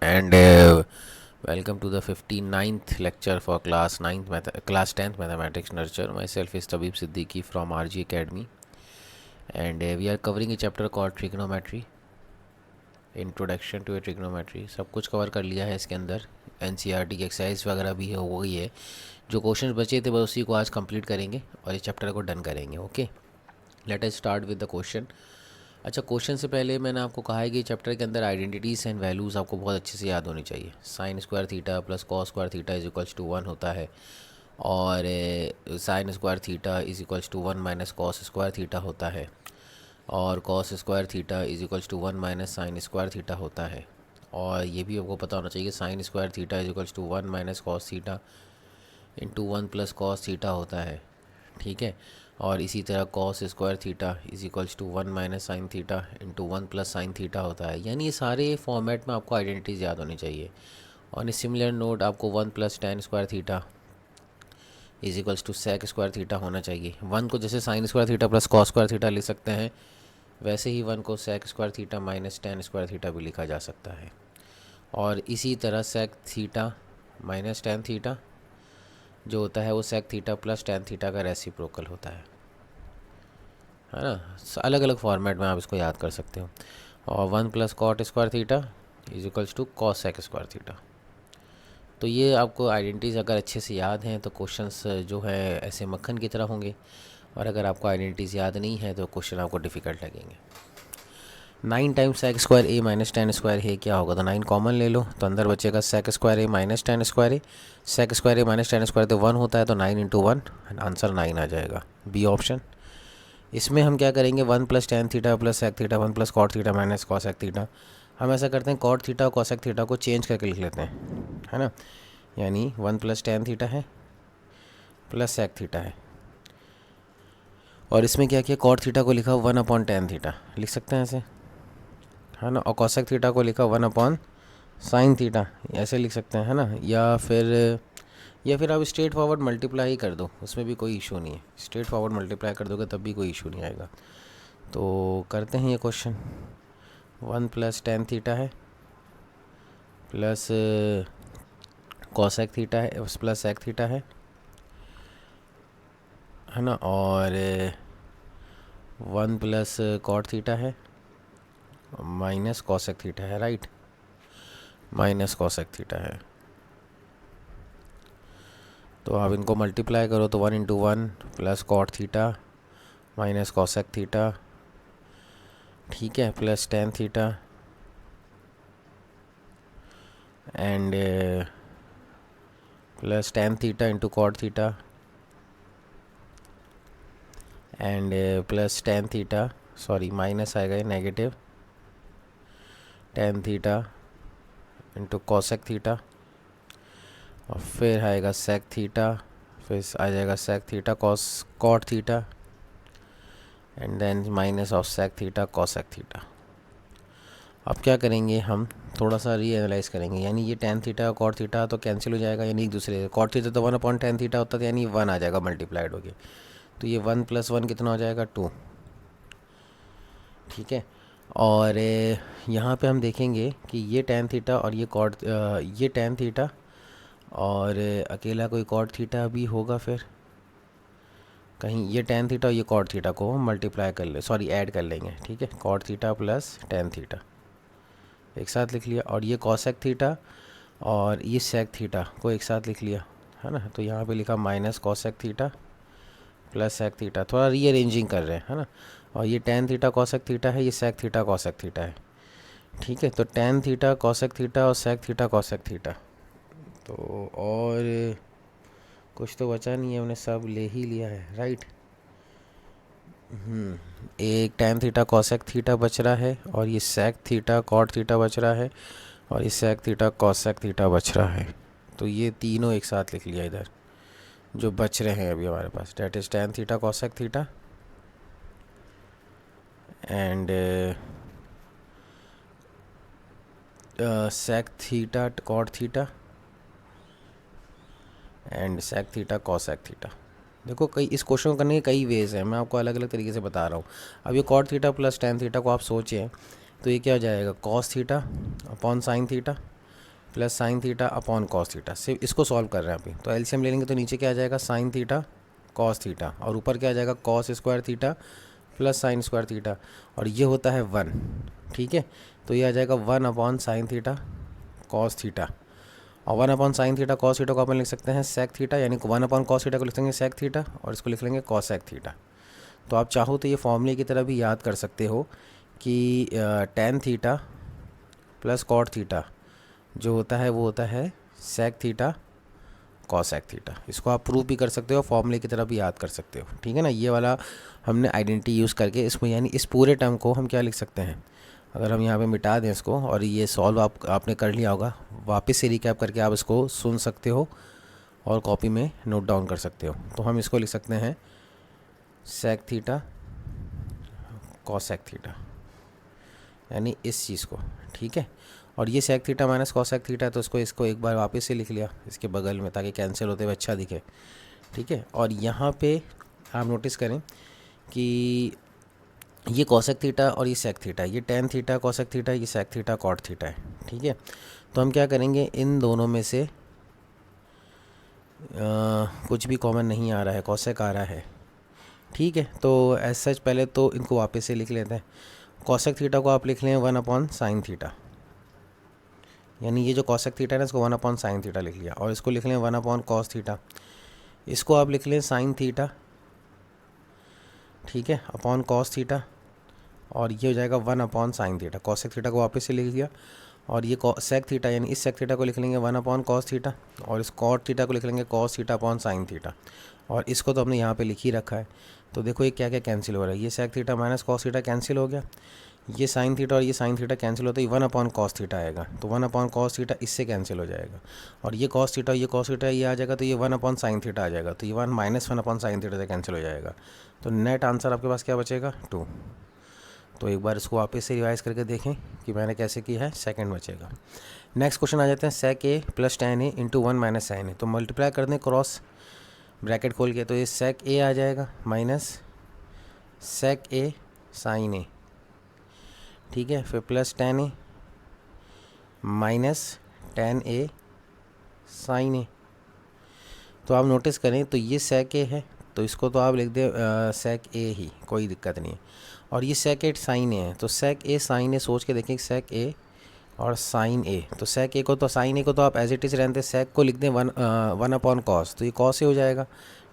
and welcome to the 59th lecture for class 10th mathematics nurture. Myself is Tabib Siddiqui from RG Academy, and we are covering a chapter called trigonometry, introduction to a trigonometry. सब कुछ cover कर लिया है इसके अंदर, NCERT की exercise वगैरह भी हो गई है. जो क्वेश्चन बचे थे बस उसी को आज कंप्लीट करेंगे और इस चैप्टर को डन करेंगे. Okay, let us start with the question. अच्छा, क्वेश्चन से पहले मैंने आपको कहा है कि चैप्टर के अंदर आइडेंटिटीज़ एंड वैल्यूज़ आपको बहुत अच्छे से याद होनी चाहिए. Sine square theta plus cos square theta is equals to 1 होता है, और sine square theta is equals to 1 minus cos square theta होता है, और cos square theta is equals to 1 minus sine square theta होता है. और ये भी आपको पता होना चाहिए sine square theta is equals to 1 minus cos theta into 1 plus cos theta होता है. ठीक है, और इसी तरह cos square theta is equals to 1 minus sine theta into 1 plus sine theta होता है. यानी ये सारे फॉर्मेट में आपको आइडेंटिटीज याद होनी चाहिए. और सिमिलर नोट आपको 1 plus tan square theta is equals to sec square theta होना चाहिए. 1 को जैसे sine square theta plus cos square theta लिख सकते हैं, वैसे ही 1 को sec square theta minus tan square theta भी लिखा जा सकता है. और इसी तरह sec theta minus tan theta जो होता है वो sec theta plus tan theta का रेसिप्रोकल होता है ना. अलग अलग फॉर्मेट में आप इसको याद कर सकते हो. और 1 plus cot square theta is equals to cosec square theta. तो ये आपको आइडेंटिटीज़ अगर अच्छे से याद हैं तो क्वेश्चंस जो है ऐसे मक्खन की तरह होंगे, और अगर आपको आइडेंटिटीज़ याद नहीं है तो क्वेश्चन आपको डिफ़िकल्ट लगेंगे. 9 times sec square A minus tan square है क्या होगा, तो 9 कॉमन ले लो तो अंदर बचेगा सेक square A minus tan square A. Sec square A minus tan square तो 1 होता है, तो 9 इंटू 1 आंसर 9 आ जाएगा, बी ऑप्शन. इसमें हम क्या करेंगे, 1 plus tan theta plus sec theta 1 plus cot theta minus cosec theta. हम ऐसा करते हैं कॉट थीटा और कॉसेक थीटा को चेंज करके लिख लेते हैं, है ना. यानी 1 प्लस टेन थीटा है प्लस सेक थीटा है, और इसमें क्या किया, कॉट थीटा को लिखा 1 अपॉन टेन थीटा लिख सकते हैं ऐसे, है ना. और कॉसेक थीटा को लिखा 1 अपॉन साइन थीटा ऐसे लिख सकते हैं, है ना. या फिर आप स्ट्रेट फॉरवर्ड मल्टीप्लाई ही कर दो, उसमें भी कोई इशू नहीं है. स्ट्रेट फॉरवर्ड मल्टीप्लाई कर दोगे तब भी कोई इशू नहीं आएगा. तो करते हैं ये क्वेश्चन. 1 प्लस टेन थीटा है प्लस कॉसेक थीटा है प्लस सेक थीटा है ना. और 1 प्लस कॉट थीटा है माइनस कॉसेक थीटा है, राइट, माइनस कॉसेक थीटा है. तो आप इनको मल्टीप्लाई करो तो 1 into 1 plus cot theta minus cosec theta, ठीक है, plus tan theta and plus tan theta into cot theta and plus tan theta, sorry minus आएगा ये, negative ten theta into cosec theta, और फिर आएगा सेक थीटा, फिर आ जाएगा sec theta cot theta and then minus of sec theta cosec theta. अब क्या करेंगे, हम थोड़ा सा रीएनालाइज करेंगे. यानी ये टेन थीटा और कॉट थीटा तो कैंसिल हो जाएगा, यानी एक दूसरे, कॉट थीटा तो 1 अपॉन टेन थीटा होता था, यानी 1 आ जाएगा मल्टीप्लाइड हो गया. तो ये 1 प्लस 1 कितना हो जाएगा, 2, ठीक है. और यहाँ पे हम देखेंगे कि ये टेन थीटा और ये टेन थीटा और अकेला कोई कॉट थीटा भी होगा, फिर कहीं ये टेन थीटा और ये कॉट थीटा को मल्टीप्लाई कर ले, सॉरी ऐड कर लेंगे, ठीक है. Cot theta plus tan theta एक साथ लिख लिया, और ये कॉसेक थीटा और ये सेक थीटा को एक साथ लिख लिया, है ना. तो यहाँ पे लिखा minus cosec theta plus sec theta, थोड़ा रीअरेंजिंग कर रहे हैं, है ना. और ये टेन थीटा कॉसेक थीटा है, ये सेक थीटा कॉसेक थीटा है, ठीक है. तो टेन थीटा कॉसेक थीटा और सेक थीटा कॉसेक थीटा, तो और कुछ तो बचा नहीं है, उन्हें सब ले ही लिया है, राइट. एक टेन थीटा कॉसेक थीटा बच रहा है, और ये सेक थीटा कॉट थीटा बच रहा है, और ये सेक थीटा कॉसेक थीटा बच रहा है. तो ये तीनों एक साथ लिख लिया इधर जो बच रहे हैं अभी हमारे पास, that is tan theta cosec theta and sec theta cot theta and sec theta cosec theta. देखो कई इस क्वेश्चन को करने के कई वेज हैं, मैं आपको अलग अलग तरीके से बता रहा हूँ. अब ये cot theta plus tan theta को आप सोचें तो ये क्या हो जाएगा, cos theta upon sine theta, plus sine theta upon cos theta. सिर्फ इसको सॉल्व कर रहे हैं अभी। तो एलसीएम ले लेंगे तो नीचे क्या आ जाएगा, साइन थीटा कॉस थीटा, और ऊपर क्या आ जाएगा, cos square theta plus sign square theta, और ये होता है 1। ठीक है, तो ये आ जाएगा 1 upon sine theta cos theta, और 1 upon sine theta cos theta को अपन लिख सकते हैं सेक थीटा, यानी 1 अपॉन कॉस थीटा को लिख देंगे सेक थीटा, और इसको लिख लेंगे कॉसेक थीटा। तो आप चाहो तो ये फॉर्मूले की तरह भी याद कर सकते हो कि tan theta plus cot theta जो होता है वो होता है सेक थीटा कॉसेक थीटा। इसको आप प्रूव भी कर सकते हो, फॉर्मूले की तरह भी याद कर सकते हो। ठीक है ना, ये वाला हमने आइडेंटिटी यूज़ करके इसमें, यानी इस पूरे टर्म को हम क्या लिख सकते हैं, अगर हम यहाँ पे मिटा दें इसको, और ये सॉल्व आपने कर लिया होगा, वापस से रिकैप करके आप इसको सुन सकते हो और कॉपी में नोट डाउन कर सकते हो। तो हम इसको लिख सकते हैं सेक थीटा कॉसेक थीटा, यानी इस चीज़ को। ठीक है, और ये sec theta minus cosec theta, तो इसको एक बार वापस से लिख लिया इसके बगल में, ताकि कैंसिल होते हुए अच्छा दिखे। ठीक है, और यहाँ पे आप नोटिस करें कि ये कॉसेक थीटा और ये सेक थीटा, ये टेन थीटा कॉसेक थीटा, ये सेक थीटा कॉट थीटा है। ठीक है, तो हम क्या करेंगे, इन दोनों में से कुछ भी कॉमन नहीं आ रहा है, कॉसेक आ रहा है। ठीक है, तो एज सच पहले तो इनको वापस से लिख लेते हैं। कॉसेक थीटा को आप लिख लें 1 अपॉन साइन थीटा, यानी ये जो कॉसेक थीटा है ना, इसको 1 अपॉन साइन थीटा लिख लिया, और इसको लिख लें 1 अपॉन कॉस थीटा, इसको आप लिख लें साइन थीटा, ठीक है, अपॉन कॉस थीटा, और ये हो जाएगा 1 upon sine theta. Cosec theta को वापस से लिख लिया, और ये सेक थीटा, यानी इस सेक थीटा को लिख लेंगे 1 अपॉन कॉस थीटा, और इस कॉट थीटा को लिख लेंगे cos theta upon sine theta, और इसको तो हमने यहाँ पे लिख ही रखा है। तो देखो ये क्या क्या कैंसिल हो रहा है, ये sec theta minus cos theta cancel हो गया, ये साइन थीटा और ये साइन थीटा कैंसिल होता है, 1 अपॉन कॉस थीटा आएगा, तो 1 अपॉन कॉस थीटा इससे कैंसिल हो जाएगा, और ये कॉस थीटा ये कॉस थीटा ये आ जाएगा, तो ये 1 अपॉन साइन थीटा आ जाएगा, तो ये 1 माइनस 1 अपॉन साइन थीटा से कैंसिल हो जाएगा। तो नेट आंसर आपके पास क्या बचेगा, 2। तो एक बार इसको वापस से रिवाइज करके देखें कि मैंने कैसे किया है, सेकंड बचेगा। नेक्स्ट क्वेश्चन आ जाते हैं, सेक ए plus ten A into 1 minus sine A. तो मल्टीप्लाई कर दें क्रॉस ब्रैकेट खोल के, तो ये सेक ए आ जाएगा माइनस सेक ए साइन ए, ठीक है, फिर plus ten A minus tan A sign A. तो आप नोटिस करें तो ये सेक ए है, तो इसको तो आप लिख दें सेक ए ही, कोई दिक्कत नहीं है, और ये सेक ए साइन ए है, तो सेक ए साइन ए सोच के देखें, सेक ए और साइन ए, तो सेक ए को तो साइन ए को तो आप एज इट इज़ रहते, सेक को लिख दें 1 अपॉन कॉस, तो ये कॉस ए हो जाएगा,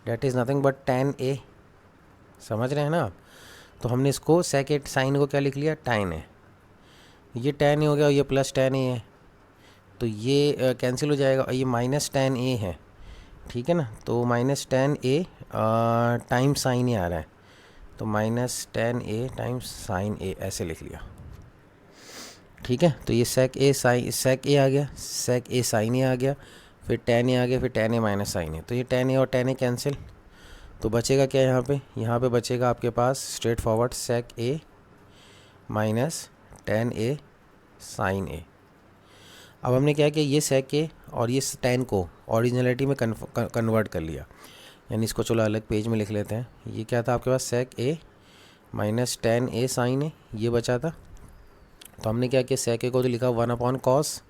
that is nothing but tan A. समझ रहे हैं ना आप, तो हमने इसको सेक ए साइन को क्या लिख लिया, टेन ए, ये टेन ए हो गया और ये प्लस टेन ए है, तो ये कैंसिल हो जाएगा, और ये माइनस टेन ए है। ठीक है ना, तो minus tan A time sine A आ रहा है, तो minus tan A times sine A ऐसे लिख लिया। ठीक है, तो ये सेक ए आ गया, सेक ए साइन ए आ गया, फिर टेन ए आ गया, फिर ten A minus sine A, तो ये टेन ए और टेन ए कैंसिल, तो बचेगा क्या यहाँ पे बचेगा आपके पास स्ट्रेट फॉरवर्ड सेक ए माइनस टेन ए साइन ए। अब हमने क्या किया, ये सेक ए और ये टेन को ओरिजिनलिटी में कन्वर्ट कर लिया, यानी इसको चलो अलग पेज में लिख लेते हैं। ये क्या था आपके पास, सेक ए माइनस टेन ए साइन ए, ये बचा था, तो हमने क्या किया, सेक ए को तो लिखा 1 अपॉन कॉस।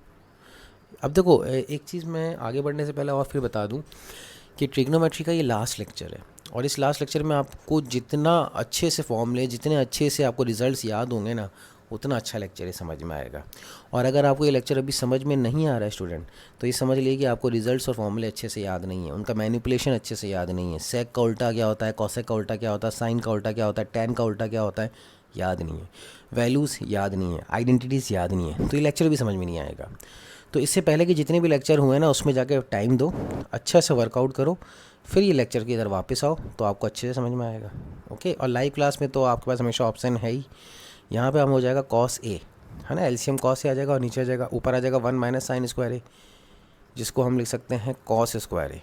अब देखो एक चीज़ मैं आगे बढ़ने से पहले और फिर बता दूं कि ट्रिग्नोमेट्री का ये लास्ट लेक्चर है, और इस लास्ट लेक्चर में आपको जितना अच्छे से फॉर्मूले, जितने अच्छे से आपको रिजल्ट्स याद होंगे ना, उतना अच्छा लेक्चर ये समझ में आएगा। और अगर आपको ये लेक्चर अभी समझ में नहीं आ रहा है स्टूडेंट, तो ये समझ लीजिए कि आपको रिजल्ट्स और फॉर्मूले अच्छे से याद नहीं है, उनका मैनिपुलेशन अच्छे से याद नहीं है, सेक का उल्टा क्या होता है, कॉसेक का उल्टा क्या होता है, साइन का उल्टा क्या होता है, टेन का उल्टा क्या होता है, याद नहीं है, वैल्यूज़ याद नहीं है, आइडेंटिटीज़ याद नहीं है, तो ये लेक्चर भी समझ में नहीं आएगा। तो इससे पहले कि जितने भी लेक्चर हुए ना, उसमें जाके टाइम दो, अच्छा से वर्कआउट करो, फिर ये लेक्चर की इधर वापस आओ, तो आपको अच्छे से समझ में आएगा। ओके, और लाइव क्लास में तो आपके पास हमेशा ऑप्शन है ही, यहाँ पे हम हो जाएगा कॉस ए, है ना, एलसीएम कॉस ए आ जाएगा, और नीचे आ जाएगा, ऊपर आ जाएगा 1 माइनस साइन स्क्वायर ए, जिसको हम लिख सकते हैं कॉस स्क्वायर ए।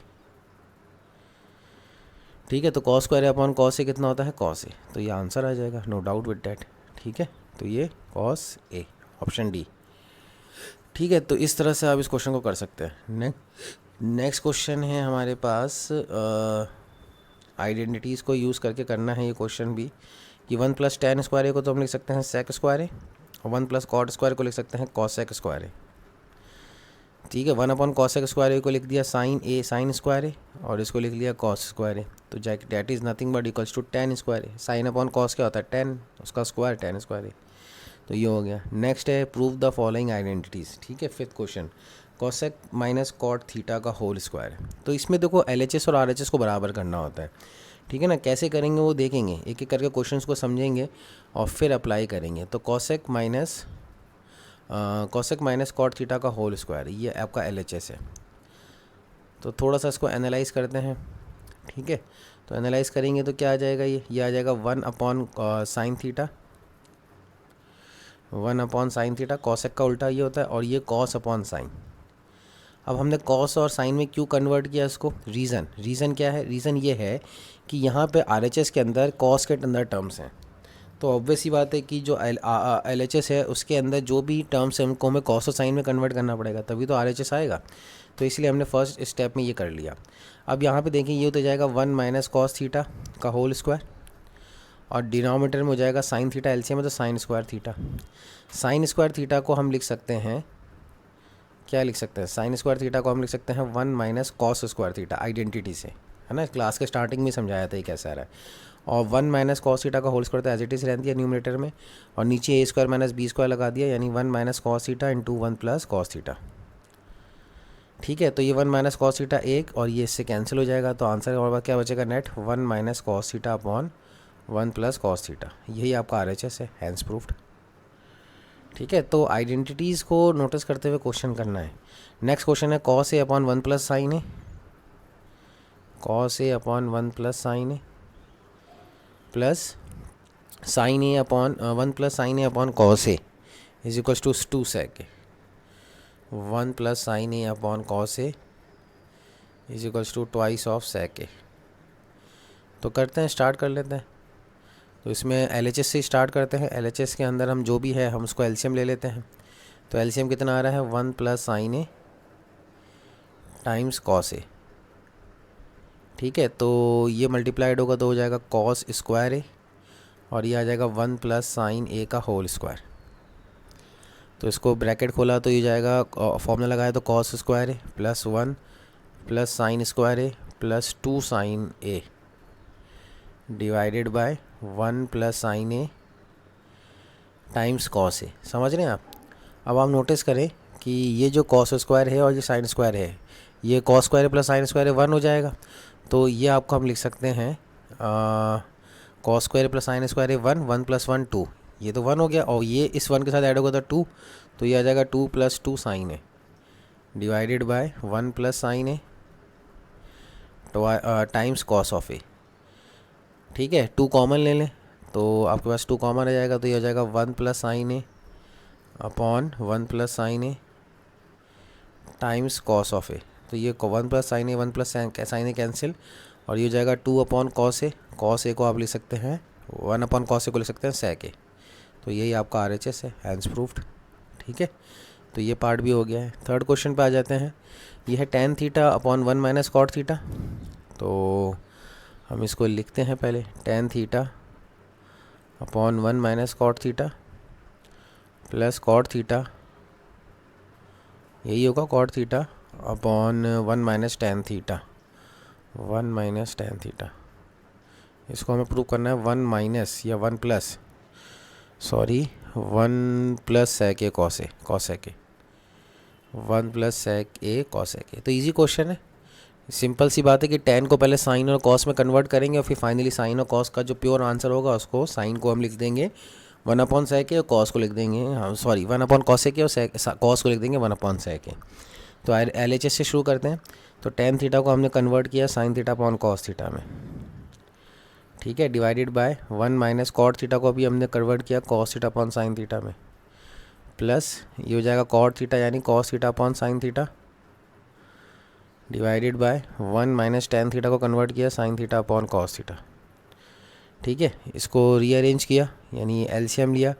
ठीक है, तो cos square A upon cos ए कितना होता है, कॉस ए, तो ये आंसर आ जाएगा, नो डाउट विद डैट। ठीक है, तो ये कॉस ए, ऑप्शन डी। ठीक है, तो इस तरह से आप इस क्वेश्चन को कर सकते हैं। नेक्स्ट क्वेश्चन है हमारे पास, आइडेंटिटीज़ को यूज़ करके करना है ये क्वेश्चन भी, कि 1 प्लस टेन स्क्वायर ए को तो हम लिख सकते हैं सेक स्क्वायर ए, और 1 प्लस कॉट स्क्वायर को लिख सकते हैं कॉसेक स्क्वायर ए। ठीक है, 1/cos² को लिख दिया sine A sine square A, और इसको लिख लिया कॉस स्क्वायर ए, तो that is nothing but equals to tan square A. Sine upon cos क्या होता है, tan, उसका स्क्वायर tan स्क्वायर ए। तो ये हो गया। नेक्स्ट है प्रूव द फॉलोइंग आइडेंटिटीज़। ठीक है, fifth question, cosec minus cot theta का होल स्क्वायर। तो इसमें देखो LHS और RHS को बराबर करना होता है। ठीक है ना, कैसे करेंगे वो देखेंगे, एक एक करके क्वेश्चंस को समझेंगे और फिर अप्लाई करेंगे। तो कॉसेक माइनस कॉट थीटा का होल स्क्वायर, ये आपका LHS है। तो थोड़ा सा इसको एनालाइज करते हैं। ठीक है, तो एनालाइज करेंगे तो क्या आ जाएगा, ये आ जाएगा 1/sin theta, 1/sin theta. Cosec का उल्टा ये होता है, और ये cos/sin। अब हमने कॉस और साइन में क्यों कन्वर्ट किया इसको, रीज़न क्या है, रीज़न ये है कि यहाँ पे RHS के अंदर कॉस के अंदर टर्म्स हैं। तो ऑब्वियस ही बात है कि जो LHS है उसके अंदर जो भी टर्म्स हैं उनको हमें कॉस और साइन में कन्वर्ट करना पड़ेगा, तभी तो RHS आएगा। तो इसलिए हमने फर्स्ट स्टेप में ये कर लिया। अब यहाँ पे देखें, ये होता जाएगा 1 - cos थीटा का होल स्क्वायर, और डिनोमिनेटर में हो जाएगा साइन थीटा, एलसीएम है तो sine square theta. Sign square theta को हम लिख सकते हैं, क्या लिख सकते हैं, साइन स्क्वायर थीटा को हम लिख सकते हैं 1 - cos स्क्वायर थीटा, आइडेंटिटी से, है ना, क्लास के स्टार्टिंग में समझाया था ये कैसा रहा है। और 1 - cos थीटा का होल स्क्वायर तो एज इट इज़ रहती है न्यूमरेटर में, और नीचे a² - b² लगा दिया, यानी 1 - cos theta into 1 + cos theta. ठीक है, तो ये 1 - cos थीटा एक, और ये इससे कैंसिल हो जाएगा, तो आंसर और क्या बचेगा net, 1 - cos theta upon 1 + cos theta. यही आपका RHS है, हैंस प्रूफ्ड। ठीक है, तो आइडेंटिटीज़ को नोटिस करते हुए क्वेश्चन करना है। नेक्स्ट क्वेश्चन है cos a upon 1 + sin a, cos a upon 1 + sin a plus sin a upon 1 + sin a upon cos a is equals to 2 sec a। 1 + sin a upon cos a is equals to twice of sec a। तो करते हैं, start कर लेते हैं। तो इसमें LHS से start करते हैं। LHS के अंदर हम जो भी है हम उसको LCM ले लेते हैं। तो LCM कितना आ रहा है, 1 + sin a times cos a। ठीक है, तो ये मल्टीप्लाइड होगा तो हो जाएगा cos स्क्वायर a, और ये आ जाएगा 1 + sin a का होल स्क्वायर। तो इसको ब्रैकेट खोला तो ये जाएगा, फॉर्मूला लगाया तो cos square a plus 1 + sin square a plus 2 sin a divided by 1 + sin a times cos a। समझ रहे हैं आप। अब आप नोटिस करें कि ये जो cos स्क्वायर है और ये sin स्क्वायर है, ये cos square plus sin square 1 हो जाएगा। तो ये आपको हम लिख सकते हैं cos square plus sin square 1, 1 + 1 2, ये तो 1 हो गया, और ये इस 1 के साथ ऐड होगा तो 2, तो ये आ जाएगा 2 + 2 sin a divided by 1 + sin a times cos of a। ठीक है, 2 कॉमन ले लें तो आपके पास 2 कॉमन आ जाएगा, तो ये हो जाएगा 1 + sin a upon 1 + sin a times cos of a। तो ये 1 + sin a 1 + sin a cancel, और ये हो जाएगा 2/cos a। cos a को आप लिख सकते हैं 1/cos a को लिख सकते हैं sec a। तो यही आपका RHS है, हैंस प्रूफ्ड। ठीक है, तो ये पार्ट भी हो गया है। थर्ड क्वेश्चन पे आ जाते हैं। ये है tan theta upon 1 - cot theta. तो हम इसको लिखते हैं पहले, tan theta upon 1 - cot theta plus cot theta, यही होगा cot theta upon 1 - tan theta, 1 - tan theta. इसको हमें प्रूव करना है 1 + sec a cos a, 1 + sec a cos a। तो इजी क्वेश्चन है, सिंपल सी बात है कि tan को पहले साइन और cos में कन्वर्ट करेंगे, और फिर फाइनली साइन और cos का जो प्योर आंसर होगा उसको, साइन को हम लिख देंगे 1/sec a और cos को लिख देंगे, हाँ सॉरी 1/cos a और cos को लिख देंगे 1/sec a। तो LHS से शुरू करते हैं। तो tan थीटा को हमने कन्वर्ट किया sign theta upon cos theta में। ठीक है, डिवाइडेड बाय 1 - cot थीटा को भी हमने कन्वर्ट किया cos theta upon sine theta में, प्लस ये हो जाएगा cot थीटा यानी cos theta upon sine theta, divided by 1 - tan theta को कन्वर्ट किया sign theta upon cos theta. ठीक है, इसको रीअरेंज किया यानी LCM लिया,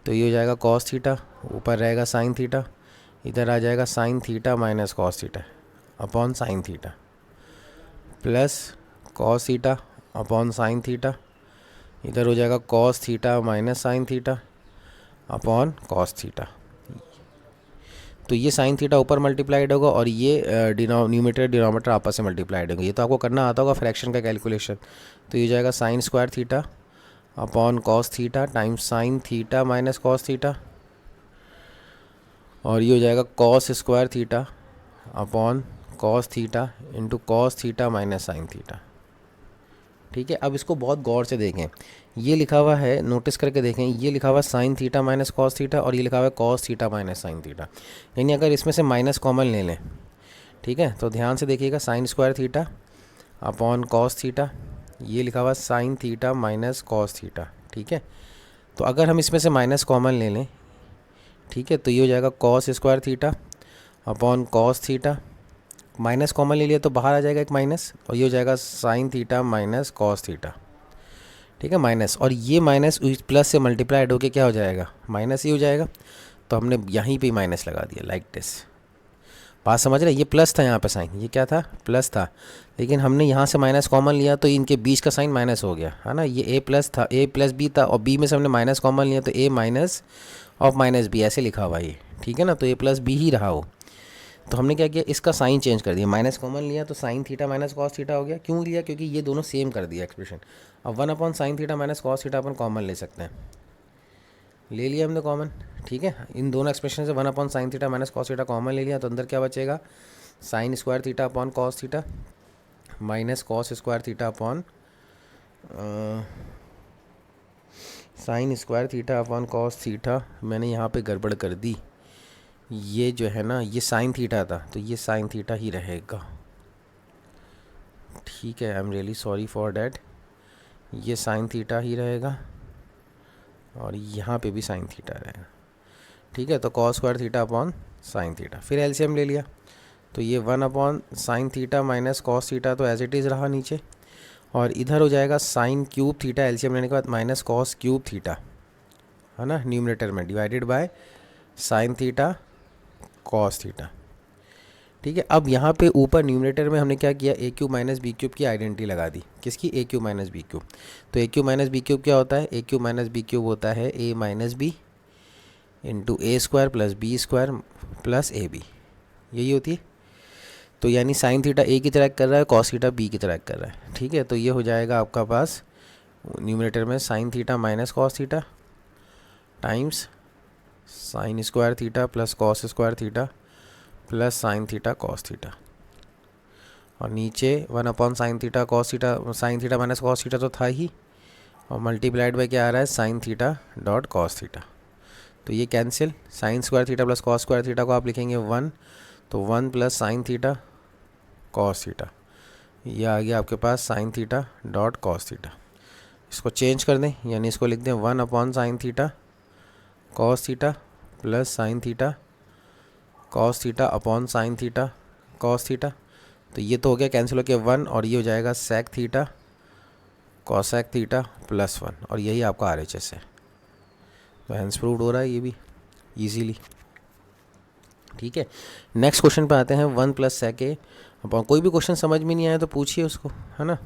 तो ये हो जाएगा cos थीटा, ऊपर रहेगा साइन थीटा, इधर आ जाएगा sign theta minus cos theta upon sine theta, plus cos theta upon sine theta, इधर हो जाएगा cos theta minus sine theta upon cos theta. तो ये साइन थीटा ऊपर मल्टीप्लाइड होगा और ये न्यूमरेटर डिनोमिनेटर आपस में मल्टीप्लाइड होंगे। ये तो आपको करना आता होगा फ्रैक्शन का कैलकुलेशन। तो ये हो जाएगा sine square theta upon cos theta times sign theta minus cos theta, और ये हो जाएगा cos square theta upon cos theta into cos theta minus sine theta. ठीक है, अब इसको बहुत गौर से देखें। ये लिखा हुआ है, नोटिस करके देखें, ये लिखा हुआ है sine theta minus cos theta और ये लिखा हुआ है cos theta minus sine theta. यानी अगर इसमें से माइनस कॉमन ले लें, ठीक है, तो ध्यान से देखिएगा, sign square theta upon cos theta, ये लिखा हुआ sign theta minus cos theta. ठीक है, तो अगर हम इसमें से माइनस कॉमन ले लें, ठीक है, तो ये हो जाएगा cos square theta upon cos theta, minus common ले लिया तो बाहर आ जाएगा एक माइनस, और ये हो जाएगा sign theta minus cos theta. ठीक है, माइनस, और ये माइनस प्लस से मल्टीप्लाइड होके क्या हो जाएगा, माइनस ही हो जाएगा। तो हमने यहीं पे माइनस लगा दिया, लाइक दिस। बात समझ रहे, ये प्लस था यहाँ पे साइन, ये क्या था, प्लस था, लेकिन हमने यहाँ से माइनस कॉमन लिया तो इनके बीच का साइन माइनस हो गया, है ना। ये ए प्लस था, ए प्लस बी था, और बी में से हमने माइनस कॉमन लिया तो ए माइनस ऑफ माइनस बी ऐसे लिखा हुआ ये। ठीक है ना, तो ए प्लस बी ही रहा हो। तो हमने क्या किया, इसका साइन चेंज कर दिया, माइनस कॉमन लिया तो sign theta minus cos theta हो गया। क्यों लिया, क्योंकि ये दोनों सेम कर दिया एक्सप्रेशन। अब 1 upon sine theta minus cos theta अपन कॉमन ले सकते हैं, ले लिया हमने कॉमन। ठीक है, इन दोनों एक्सप्रेशन से 1 upon sine theta minus cos theta common ले लिया, तो अंदर क्या बचेगा, sign square theta upon cos theta minus cos square theta upon sign square theta upon cos theta. मैंने यहाँ पे गड़बड़ कर दी, ये जो है ना, ये साइन थीटा था तो ये साइन थीटा ही रहेगा। ठीक है, I am really sorry for that, ये साइन थीटा ही रहेगा और यहाँ पे भी साइन थीटा रहेगा। ठीक है, तो cos square theta upon sine theta, फिर एलसीएम ले लिया, तो ये 1 upon sine theta minus cos theta तो एज इट इज़ रहा नीचे, और इधर हो जाएगा साइन क्यूब थीटा एलसीएम लेने के बाद माइनस कॉस क्यूब थीटा, है ना, न्यूमरेटर में, divided by sine theta cos theta. ठीक है, अब यहाँ पे ऊपर न्यूमरेटर में हमने क्या किया, A cube minus B cube की आइडेंटिटी लगा दी। किसकी, A cube minus B cube. तो A cube minus B cube क्या होता है, A cube minus B cube होता है A minus B into A square plus B square plus A B, यही होती है। तो यानी साइन थीटा ए की तरह कर रहा है, कॉस थीटा बी की तरह कर रहा है। ठीक है, तो ये हो जाएगा आपका पास न्यूमरेटर में sign theta minus cos theta times sign square theta plus cos square theta plus sine theta cos theta, और नीचे 1 upon sine theta cos theta, sign theta minus cos theta तो था ही, और मल्टीप्लाइड बाय क्या आ रहा है, sine theta dot cos theta. तो ये cancel, sine square theta plus cos square theta को आप लिखेंगे 1, तो 1 plus sine theta cos theta, ये आ गया आपके पास sine theta dot cos theta. इसको चेंज कर दें, यानी इसको लिख दें 1 upon sine theta cos theta plus sine theta cos theta upon sine theta cos theta. तो ये तो हो गया कैंसिल हो गया 1, और ये हो जाएगा sec theta cosec theta plus 1, और यही आपका RHS है। तो हेंस प्रूव्ड हो रहा है ये भी इजीली। ठीक है, नेक्स्ट क्वेश्चन पे आते हैं। 1 प्लस सेक ए अपॉन, कोई भी क्वेश्चन समझ में नहीं आया तो पूछिए उसको, है ना।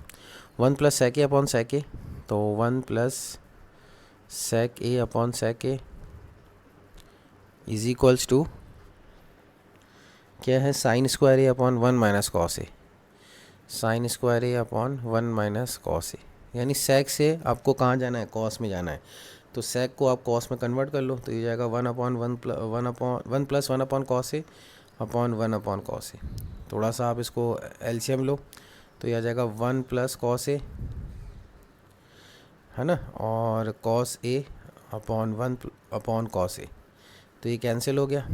1 plus sec A upon sec A, तो 1 plus sec A upon sec A is equals to क्या है, sine square A upon 1 minus cos A, sine square A upon 1 minus cos A. यानी सेक से आपको कहाँ जाना है, कॉस में जाना है, तो सेक को आप कॉस में कन्वर्ट कर लो, तो ये जाएगा 1 अपॉन 1 प्लस 1 अपॉन कॉस ए अपॉन 1 अपॉन कॉस ए। थोड़ा सा आप इसको एलसीएम लो, तो ये आ जाएगा 1 प्लस कॉस ए, है ना, और cos A upon 1 upon cos ए, तो ये कैंसिल हो गया,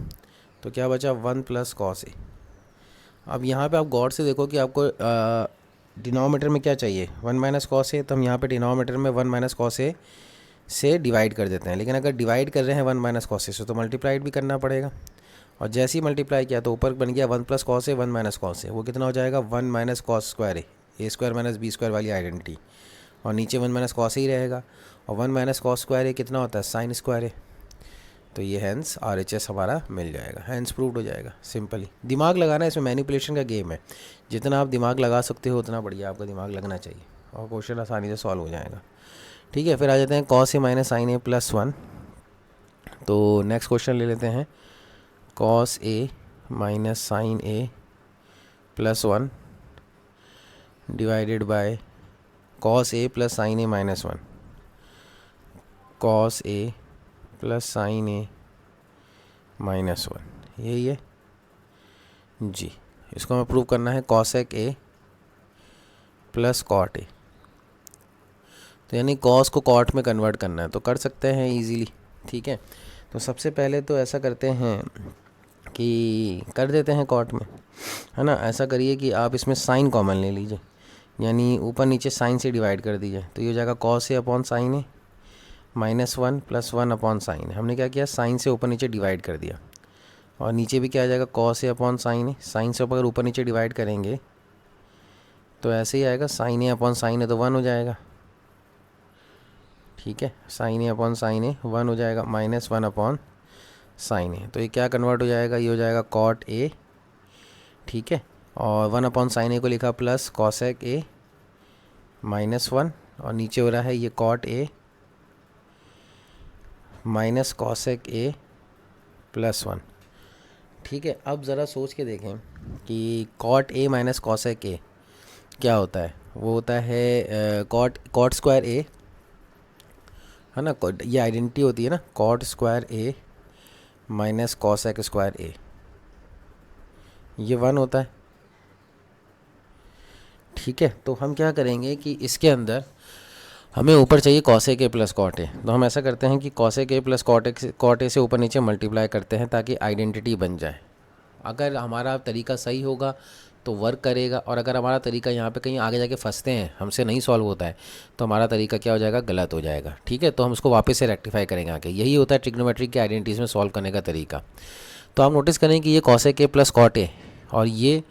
तो क्या बचा 1 प्लस कॉस ए। अब यहाँ पे आप गौर से देखो कि आपको डिनोमिनेटर में क्या चाहिए, 1 माइनस कॉस ए, तो हम यहाँ पे डिनोमिनेटर में 1 माइनस कॉस ए से डिवाइड कर देते हैं। लेकिन अगर डिवाइड कर रहे हैं 1 माइनस कॉस ए से, तो मल्टीप्लाइड भी करना पड़ेगा, और जैसे ही मल्टीप्लाई किया तो ऊपर बन गया 1 plus cos A 1 minus cos ए, वो कितना हो जाएगा 1 माइनस कॉस स्क्वायर ए स्क्वायर माइनस बी स्क्वायर वाली आइडेंटिटी, और नीचे 1 माइनस कॉस ही रहेगा, और 1 माइनस कॉस स्क्वायर ए कितना होता है, साइन स्क्वायर ए। तो ये हैंस RHS हमारा मिल जाएगा, हैंस प्रूव्ड हो जाएगा। सिंपली दिमाग लगाना, इसमें मैनिपुलेशन का गेम है, जितना आप दिमाग लगा सकते हो उतना बढ़िया आपका दिमाग लगना चाहिए, और क्वेश्चन आसानी से सॉल्व हो जाएगा। ठीक है, फिर आ जाते हैं cos A minus sine A plus 1। तो नेक्स्ट क्वेश्चन ले लेते हैं, cos A minus sine A plus 1 divided by cos A plus sine A minus 1, cos A plus sine A minus 1, यही है जी। इसको हमें प्रूव करना है cosec A plus cot A, तो यानी कॉस को कॉट में कन्वर्ट करना है, तो कर सकते हैं इजीली। ठीक है, तो सबसे पहले तो ऐसा करते हैं कि कर देते हैं कॉट में, है ना। ऐसा करिए कि आप इसमें साइन कॉमन ले लीजिए, यानी ऊपर नीचे साइन से डिवाइड कर दीजिए, तो ये हो जाएगा cos A upon sine A minus 1 plus 1 upon sign ए। हमने क्या किया, साइन से ऊपर नीचे डिवाइड कर दिया, और नीचे भी क्या आ जाएगा, cos A upon sine A. Sign से अगर ऊपर नीचे डिवाइड करेंगे तो ऐसे ही आएगा, sign A upon sine A तो 1 हो जाएगा। ठीक है, साइन ए अपॉन साइन ए 1 हो जाएगा, माइनस 1 अपॉन साइन ए, तो ये क्या कन्वर्ट हो जाएगा, ये हो जाएगा कॉट ए। ठीक है, और 1 अपॉन साइन ए को लिखा प्लस कॉसेक ए माइनस 1, और नीचे हो रहा है ये cot A minus cosec A plus 1। ठीक है, अब ज़रा सोच के देखें कि cot A minus cosec A क्या होता है। वो होता है कॉट स्क्वायर ए, है ना। ये आइडेंटिटी होती है ना, cot square A minus cosec square A, ये 1 होता है। ठीक है, तो हम क्या करेंगे कि इसके अंदर हमें ऊपर चाहिए cosec A plus cot A, तो हम ऐसा करते हैं कि cosec A plus cot A से ऊपर नीचे मल्टीप्लाई करते हैं ताकि आइडेंटिटी बन जाए। अगर हमारा तरीका सही होगा तो वर्क करेगा, और अगर हमारा तरीका यहाँ पे कहीं आगे जाके फंसते हैं, हमसे नहीं सॉल्व होता है, तो हमारा तरीका क्या हो जाएगा, गलत हो जाएगा। ठीक है, तो हम उसको वापस से रेक्टिफाई करेंगे आगे। यही होता है ट्रिग्नोमेट्रिक के आइडेंटिटीज़ में सॉल्व करने का तरीका। तो आप नोटिस करें कि ये cosec A plus cot A और ये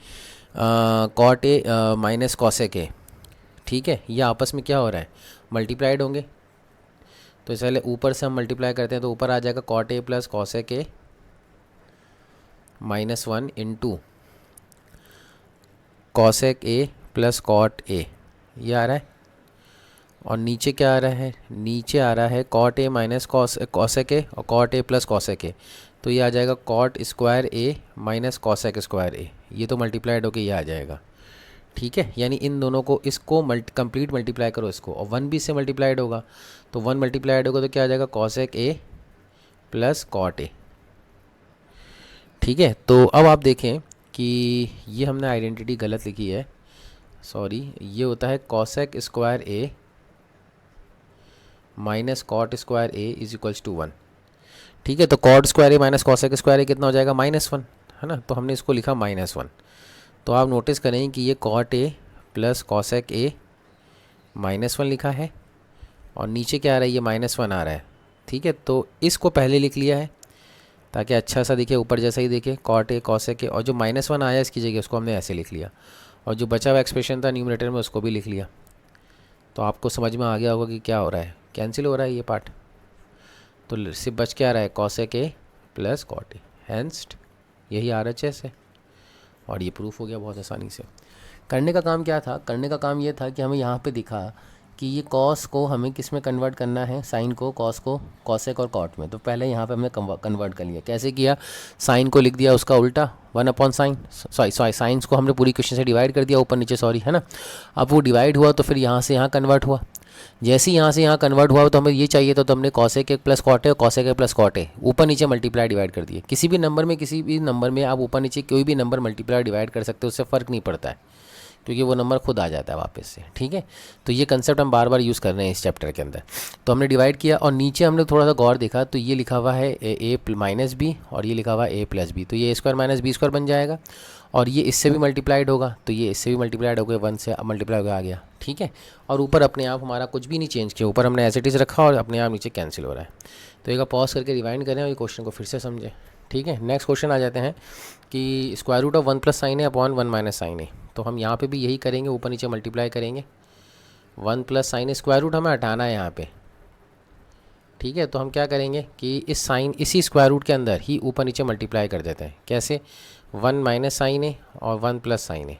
cot A minus cosec A, ठीक है, ये आपस में क्या हो रहा है, मल्टीप्लाइड होंगे। तो इस पहले ऊपर से हम मल्टीप्लाई करते हैं, तो ऊपर आ जाएगा cot A plus cosec A minus 1 into cosec A plus cot A, ये आ रहा है। और नीचे क्या आ रहा है, नीचे आ रहा है cot A minus cosec A और cot A plus cosec A, तो ये आ जाएगा cot square A minus cosec square A, ये तो मल्टीप्लाइड होके ये आ जाएगा। ठीक है, यानी इन दोनों को, इसको कंप्लीट मल्टीप्लाई करो इसको, और 1 भी इससे मल्टीप्लाइड होगा, तो 1 मल्टीप्लाइड होगा तो क्या आ जाएगा, cosec A plus cot A. ठीक है, तो अब आप देखें कि ये हमने आइडेंटिटी गलत लिखी है, सॉरी, ये होता है cosec square A minus cot square A is equals to 1। ठीक है, तो cot square A minus cosec square A कितना हो जाएगा, -1, है ना। तो हमने इसको लिखा -1। तो आप नोटिस करें कि ये cot A plus cosec A -1 लिखा है, और नीचे क्या आ रहा है, ये -1 आ रहा है। ठीक है, तो इसको पहले लिख लिया है ताकि अच्छा सा दिखे, ऊपर जैसा ही दिखे, कॉट ए कॉसेक ए, और जो -1 आया इसकी जगह उसको हमने ऐसे लिख लिया, और जो बचा हुआ एक्सप्रेशन था न्यूमरेटर में उसको भी लिख लिया। तो आपको समझ में आ गया होगा कि क्या हो रहा है, कैंसिल हो रहा है ये पार्ट, तो सिर्फ बच के आ रहा है cosec A plus cot A, hence यही RHS है, और ये प्रूफ हो गया बहुत आसानी से। करने का काम क्या था, करने का काम ये था कि हमें यहाँ पे दिखा कि ये कॉस को हमें किस में कन्वर्ट करना है, साइन को, कॉस को कॉसेक और कॉट में। तो पहले यहाँ पे हमने कन्वर्ट कर लिया। कैसे किया, साइन को लिख दिया उसका उल्टा 1 अपॉन साइन, सॉरी साइंस को हमने पूरी क्वेश्चन से डिवाइड कर दिया ऊपर नीचे, सॉरी, है ना। अब वो डिवाइड हुआ तो फिर यहाँ से यहाँ कन्वर्ट हुआ, जैसे ही यहाँ से यहाँ कन्वर्ट हुआ तो हमें ये चाहिए तो हमने cosec A plus cot A और cosec A plus cot A ऊपर नीचे मल्टीप्लाई डिवाइड कर दिए। किसी भी नंबर में आप ऊपर नीचे कोई भी नंबर मल्टीप्लाई डिवाइड कर सकते हो, उससे फ़र्क नहीं पड़ता है, क्योंकि वो नंबर खुद आ जाता है वापस से। ठीक है, तो ये कंसेप्ट हम बार बार यूज़ कर रहे हैं इस चैप्टर के अंदर। तो हमने डिवाइड किया, और नीचे हमने थोड़ा सा गौर देखा तो ये लिखा हुआ है ए माइनस बी, और ये लिखा हुआ है ए प्लस बी, तो ये A² माइनस B² बन जाएगा, और ये इससे भी मल्टीप्लाइड होगा, तो ये इससे भी मल्टीप्लाइड हो गया, 1 से मल्टीप्लाई होकर आ गया। ठीक है, और ऊपर अपने आप हमारा कुछ भी नहीं चेंज किया, ऊपर हमने एज इट इज़ रखा और अपने आप नीचे कैंसिल हो रहा है। तो एक पॉज करके रिवाइंड करें और ये क्वेश्चन को फिर से समझें। ठीक है, नेक्स्ट क्वेश्चन आ जाते हैं कि square root of 1 plus sine A upon 1 minus sine A. तो हम यहाँ पे भी यही करेंगे, ऊपर नीचे मल्टीप्लाई करेंगे। 1 प्लस साइन ए, स्क्वायर रूट हमें हटाना है यहाँ पे। ठीक है, तो हम क्या करेंगे कि इस साइन, इसी स्क्वायर रूट के अंदर ही ऊपर नीचे मल्टीप्लाई कर देते हैं। कैसे, 1 माइनस साइन ए और 1 प्लस साइन ए।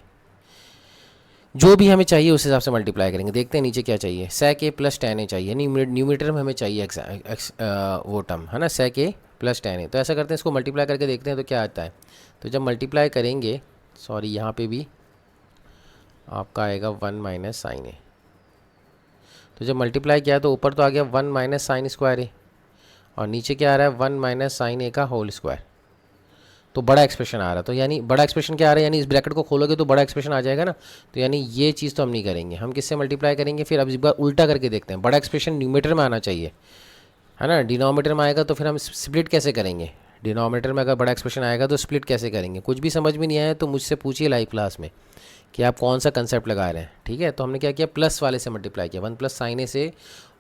जो भी हमें चाहिए उस हिसाब से मल्टीप्लाई करेंगे। देखते हैं नीचे क्या चाहिए, sec a plus tan a चाहिए, न्यूमिनेटर में हमें चाहिए वो टर्म है ना, sec a plus tan a। तो ऐसा करते हैं, इसको मल्टीप्लाई करके देखते हैं तो क्या आता है। तो जब मल्टीप्लाई करेंगे, सॉरी यहाँ पे भी आपका आएगा 1 माइनस साइन ए। तो जब मल्टीप्लाई किया तो ऊपर तो आ गया 1 माइनस साइन स्क्वायर ए, और नीचे क्या आ रहा है 1 माइनस साइन ए का होल स्क्वायर। तो बड़ा एक्सप्रेशन आ रहा है, तो यानी बड़ा एक्सप्रेशन क्या आ रहा है, यानी इस ब्रैकेट को खोलोगे तो बड़ा एक्सप्रेशन आ जाएगा ना। तो यानी ये चीज़ तो हम नहीं करेंगे, हम किससे मल्टीप्लाई करेंगे फिर। अब इस बार उल्टा करके देखते हैं, बड़ा एक्सप्रेशन न्यूमेटर में आना चाहिए है ना, डिनोमिनेटर में आएगा तो फिर हम स्प्लिट कैसे करेंगे। डिनोमिनेटर में अगर बड़ा एक्सप्रेशन आएगा तो स्प्लिट कैसे करेंगे। कुछ भी समझ में नहीं आया तो मुझसे पूछिए लाइव क्लास में कि आप कौन सा कंसेप्ट लगा रहे हैं। ठीक है, तो हमने क्या किया, प्लस वाले से मल्टीप्लाई किया, 1 प्लस साइन ए से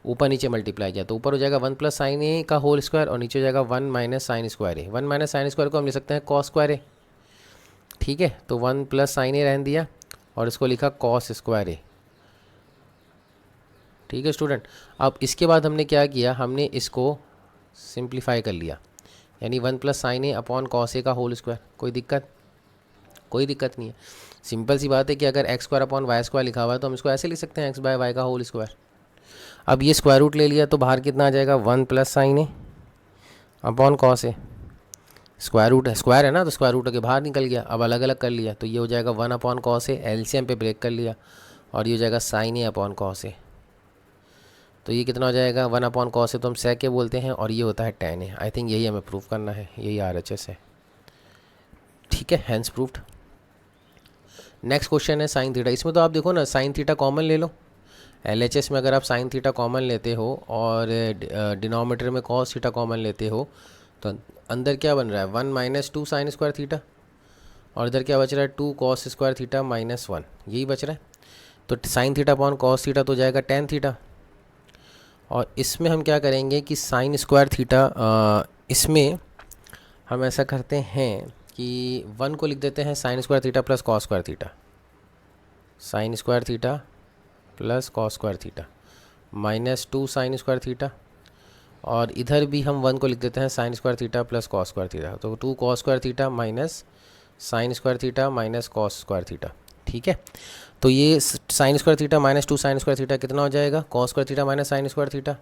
ऊपर नीचे मल्टीप्लाई किया, तो ऊपर हो जाएगा 1 प्लस साइन ए का होल स्क्वायर, और नीचे हो जाएगा 1 माइनस साइन स्क्वायर ए। 1 माइनस साइन स्क्वायर को हम लिख सकते हैं कॉस स्क्वायर ए। ठीक है, तो 1 प्लस साइन ए रहने दिया और इसको लिखा कॉस स्क्वायर ए। ठीक है स्टूडेंट, अब इसके बाद हमने क्या किया, हमने इसको सिंप्लीफाई कर लिया, यानी 1 plus sine A upon cos A का होल स्क्वायर। कोई दिक्कत, कोई दिक्कत नहीं है। सिंपल सी बात है कि अगर X square upon Y square लिखा हुआ है तो हम इसको ऐसे लिख सकते हैं एक्स बाय वाई का होल स्क्वायर। अब ये स्क्वायर रूट ले लिया तो बाहर कितना आ जाएगा, 1 plus sine A upon cos A. Square root है, स्क्वायर है ना, तो स्क्वायर रूट के बाहर निकल गया। अब अलग अलग कर लिया तो ये हो जाएगा 1 अपॉन कॉस ए, एलसीएम पे ब्रेक कर लिया, और ये हो जाएगा साइन ए अपॉन कॉस ए। तो ये कितना हो जाएगा, 1 अपॉन कॉस ए तो हम sec ए बोलते हैं, और ये होता है tan ए। आई थिंक यही हमें प्रूव करना है, यही RHS है। ठीक है, हैंस प्रूव्ड। नेक्स्ट क्वेश्चन है साइन थीटा। इसमें तो आप देखो ना, साइन थीटा कॉमन ले लो। LHS में अगर आप साइन थीटा कॉमन लेते हो और डिनोमिनेटर में कॉस थीटा कॉमन लेते हो तो अंदर क्या बन रहा है, 1 माइनस 2 साइन स्क्वायर थीटा, और इधर क्या बच रहा है 2 कॉस स्क्वायर थीटा माइनस 1, यही बच रहा है। तो sign theta upon cos theta तो जाएगा टेन थीटा। और इसमें हम क्या करेंगे कि साइन स्क्वायर थीटा, इसमें हम ऐसा करते हैं कि 1 को लिख देते हैं sign square theta plus cos square theta, sign square theta plus cos square theta minus 2 sign square theta, और इधर भी हम 1 को लिख देते हैं sign square theta plus cos square theta, तो 2 cos square theta minus sine square theta minus cos square theta. ठीक है, तो ये sign square theta minus 2 sign square theta कितना हो जाएगा, cos square theta minus sine square theta.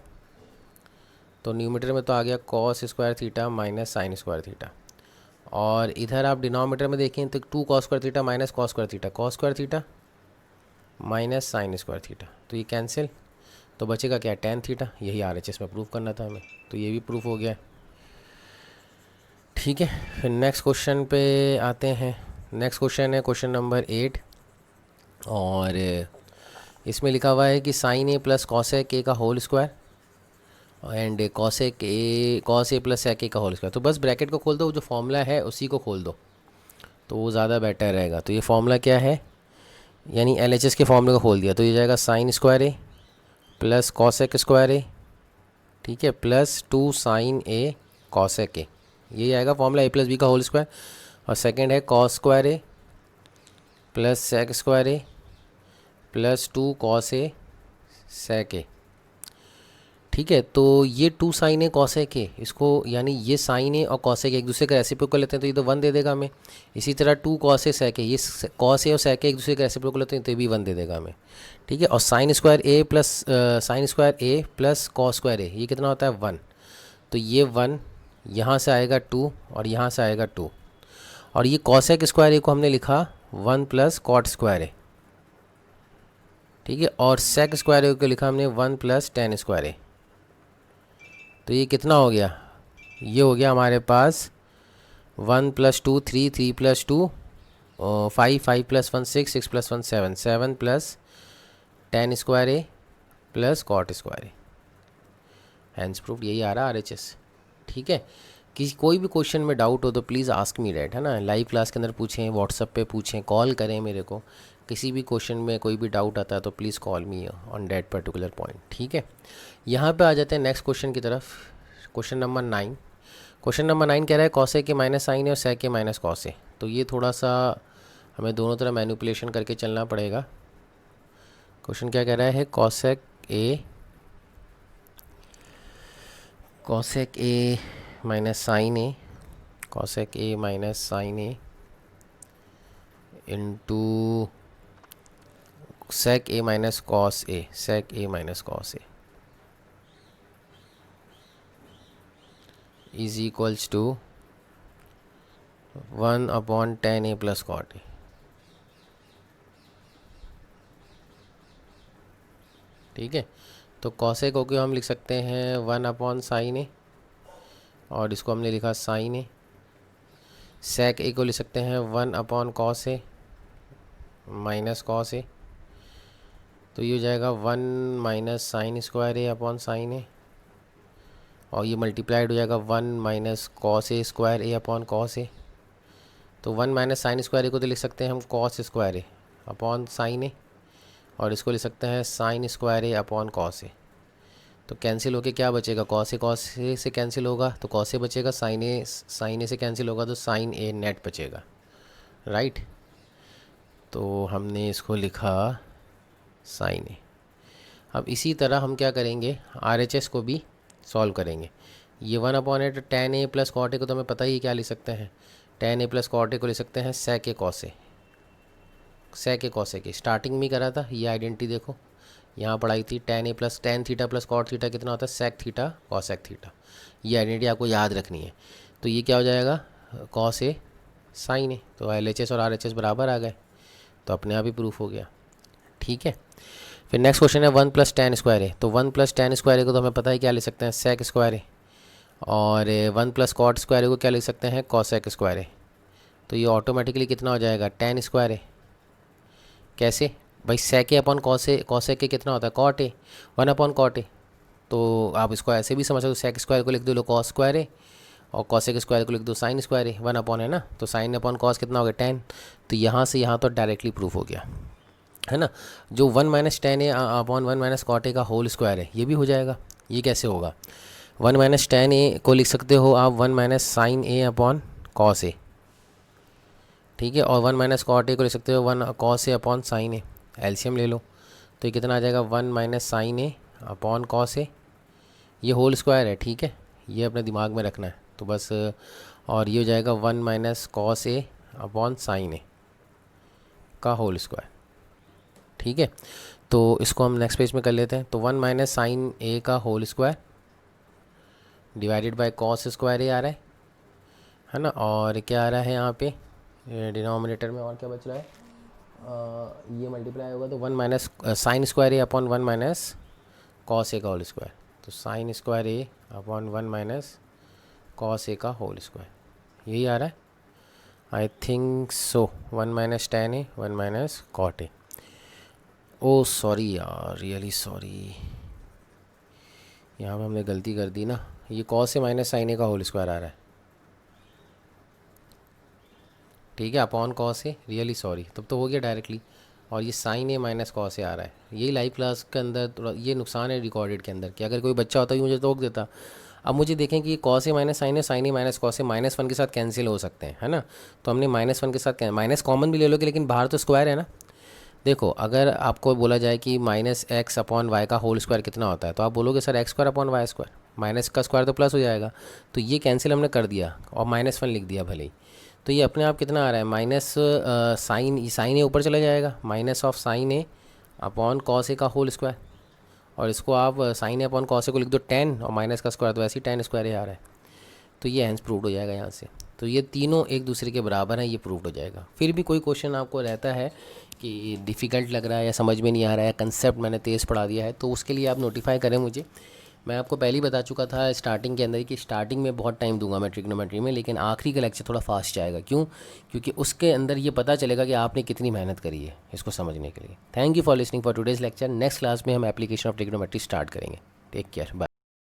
तो numerator में तो आ गया cos square theta minus sine square theta, और इधर आप डिनोमिनेटर में देखें तो 2 cos square theta minus cos square theta, cos square theta minus sine square theta, तो ये कैंसिल, तो बचेगा क्या, tan थीटा। यही RHS में प्रूव करना था हमें, तो ये भी प्रूफ हो गया। ठीक है, फिर नेक्स्ट क्वेश्चन पे आते हैं। नेक्स्ट क्वेश्चन है क्वेश्चन नंबर 8, और इसमें लिखा हुआ है कि sine A plus cosec A का whole square and cosec A cos A plus sec A का होल स्क्वायर। तो बस ब्रैकेट को खोल दो, जो फॉर्मूला है उसी को खोल दो तो वो ज़्यादा बेटर रहेगा। तो ये फॉर्मूला क्या है, यानी LHS के फॉर्मूले को खोल दिया तो ये जाएगा sine square A plus cosec square A, ठीक है, plus 2 sine A cosec A, यही आएगा फॉर्मूला, ए प्लस बी का होल स्क्वायर। और सेकंड है cos square A plus sec square A plus 2 cos A sec A. ठीक है, तो ये 2 साइन ए कॉसेक ए, इसको यानी ये साइन ए और कॉसेक एक दूसरे का रेसिप्रोकल लेते हैं तो ये तो 1 दे देगा हमें। इसी तरह 2 कॉस ए सेक ए, ये कॉस ए और सेक ए एक दूसरे का रेसिप्रोकल लेते हैं तो ये भी 1 दे देगा हमें। ठीक है, और sine square A plus cos square A, ये कितना होता है 1, तो ये 1 यहाँ से आएगा 2 और यहाँ से आएगा 2, और ये कॉसेक स्क्वायर ए को हमने लिखा 1 प्लस कॉट स्क्वायर ए। ठीक है, और सेक स्क्वायर ए को लिखा हमने 1 प्लस टेन स्क्वायर ए। तो ये कितना हो गया, ये हो गया हमारे पास 1 plus 2 3, 3 plus 2 5, 5 plus 1 6, 6 plus 1 7, 7 plus tan square A plus cot square A. Hence proof, यही आ रहा RHS। ठीक है, किसी कोई भी क्वेश्चन में डाउट हो तो प्लीज़ आस्क मी डैट, है ना, लाइव क्लास के अंदर पूछें, व्हाट्सअप पे पूछें, कॉल करें मेरे को। किसी भी क्वेश्चन में कोई भी डाउट आता है तो please call me on that particular point. ठीक है, यहाँ पे आ जाते हैं नेक्स्ट क्वेश्चन की तरफ। क्वेश्चन नंबर 9, क्वेश्चन नंबर 9 कह रहा है कॉसेक के माइनस साइन है और सेक के माइनस कॉस है। तो ये थोड़ा सा हमें दोनों तरह मैनिपुलेशन करके चलना पड़ेगा। क्वेश्चन क्या कह रहा है, cosec A minus sine A, cosec A minus sine A into sec a minus cos a, sec a minus cos a is equals to 1/tan a plus cot a। ठीक है, तो cosec को हम लिख सकते हैं 1/sin a, और इसको हमने लिखा sin a। sec a को लिख सकते हैं 1/cos a minus cos a, तो ये हो जाएगा 1 minus sine square A upon sine ए, और ये मल्टीप्लाइड हो जाएगा 1 minus cos A square A upon cos ए। तो 1 माइनस साइन स्क्वायर ए को तो लिख सकते हैं हम cos square A upon sine ए, और इसको लिख सकते हैं sign square A upon cos ए। तो कैंसिल होके क्या बचेगा, कॉस ए से कैंसिल होगा तो कॉस ए बचेगा, साइन ए से कैंसिल होगा तो साइन ए नेट बचेगा, राइट। तो हमने इसको लिखा साइन ए। अब इसी तरह हम क्या करेंगे, RHS को भी सॉल्व करेंगे। ये 1/8 tan a plus cot A को तो हमें पता ही क्या लिख सकते हैं, tan a plus cot A को लिख सकते हैं sec a cos a, sec a cos a की स्टार्टिंग में करा था। ये आइडेंटिटी देखो यहाँ पढ़ाई थी, tan a plus tan theta plus cot theta कितना होता है sec थीटा cosec थीटा। ये आइडेंटिटी आपको याद रखनी है। तो ये क्या हो जाएगा cos a sin a, तो LHS और RHS बराबर आ गए, तो अपने आप ही प्रूफ हो गया। ठीक है, फिर नेक्स्ट क्वेश्चन है 1 प्लस tan स्क्वायर ए। तो 1 प्लस tan स्क्वायर ए को तो हमें पता है क्या लिख सकते हैं sec स्क्वायर ए, और 1 प्लस कॉट स्क्वायर ए को क्या लिख सकते हैं cosec स्क्वायर ए। तो ये ऑटोमेटिकली कितना हो जाएगा tan स्क्वायर ए। कैसे भाई, sec ए अपॉन cosec ए कितना होता है cot ए, 1/cot ए। तो आप इसको ऐसे भी समझ सकते हो, sec स्क्वायर को लिख दो लो cos स्क्वायर ए, और cosec स्क्वायर को लिख दो sin स्क्वायर ए, 1/ है ना, तो sin अपॉन cos कितना हो गया tan। तो यहाँ से यहाँ तो डायरेक्टली प्रूफ हो गया, है ना। जो 1 minus tan a upon 1 minus cot A का होल स्क्वायर है, ये भी हो जाएगा। ये कैसे होगा, 1 माइनस tan a को लिख सकते हो आप 1 minus sine A upon cos ए, ठीक है, और 1 माइनस कॉट ए को लिख सकते हो 1 कॉस ए अपॉन साइन ए। एलसीएम ले लो तो ये कितना आ जाएगा 1 minus sine A upon cos ए, ये होल स्क्वायर है, ठीक है, ये अपने दिमाग में रखना है तो बस। और ये हो जाएगा 1 minus cos A upon sine A का होल स्क्वायर, ठीक है। तो इसको हम नेक्स्ट पेज में कर लेते हैं। तो 1 माइनस साइन ए का whole square divided by cos square A आ रहा है ना, और क्या आ रहा है यहाँ पे डिनोमिनेटर में, और क्या बच रहा है, ये मल्टीप्लाई होगा तो 1 minus sine square A upon 1 minus cos A का होल स्क्वायर। तो sine square A upon 1 minus cos A का होल स्क्वायर, यही आ रहा है I think so. 1 minus tan A 1 minus cot A. Oh sorry यार, रियली सॉरी, यहाँ पे हमने गलती कर दी ना, ये cos A minus sine A का होल स्क्वायर आ रहा है, ठीक है, अपॉन कॉस ए, रियली सॉरी, तब तो हो गया डायरेक्टली। और ये साइन ए माइनस कॉस ए आ रहा है, यही लाइव क्लास के अंदर थोड़ा ये नुकसान है रिकॉर्डेड के अंदर कि अगर कोई बच्चा होता है मुझे टोक देता। अब मुझे देखें कि cos A minus sine A minus cos ए -1 के साथ कैंसिल हो सकते हैं, है ना। तो हमने -1 के साथ माइनस कॉमन भी ले लोगे, लेकिन बाहर तो स्क्वायर है ना। देखो अगर आपको बोला जाए कि -x अपॉन वाई का होल स्क्वायर कितना होता है, तो आप बोलोगे sir x square upon Y square, minus का स्क्वायर तो प्लस हो जाएगा, तो ये कैंसिल हमने कर दिया और -1 लिख दिया भले ही। तो ये अपने आप कितना आ रहा है माइनस साइन ए ऊपर चला जाएगा, minus of sine A upon cos A का होल स्क्वायर, और इसको आप sine A upon cos A को लिख दो 10 और माइनस का स्क्वायर तो ऐसे ही tan स्क्वायर ए आ रहा है। तो ये हैंस प्रूव्ड हो जाएगा यहाँ से। तो ये तीनों एक दूसरे के बराबर हैं, ये प्रूव्ड हो जाएगा। फिर भी कोई क्वेश्चन आपको रहता है कि डिफ़िकल्ट लग रहा है या समझ में नहीं आ रहा है, कंसेप्ट मैंने तेज़ पढ़ा दिया है, तो उसके लिए आप नोटिफाई करें मुझे। मैं आपको पहले ही बता चुका था स्टार्टिंग के अंदर कि स्टार्टिंग में बहुत टाइम दूंगा मैं ट्रिग्नोमेट्री में, लेकिन आखिरी का लेक्चर थोड़ा फास्ट जाएगा। क्यों? क्योंकि उसके अंदर ये पता चलेगा कि आपने कितनी मेहनत करी है इसको समझने के लिए। Thank you for listening for today's lecture. Next class में हम एप्लीकेशन ऑफ ट्रिग्नोमेट्री स्टार्ट करेंगे। Take care, bye.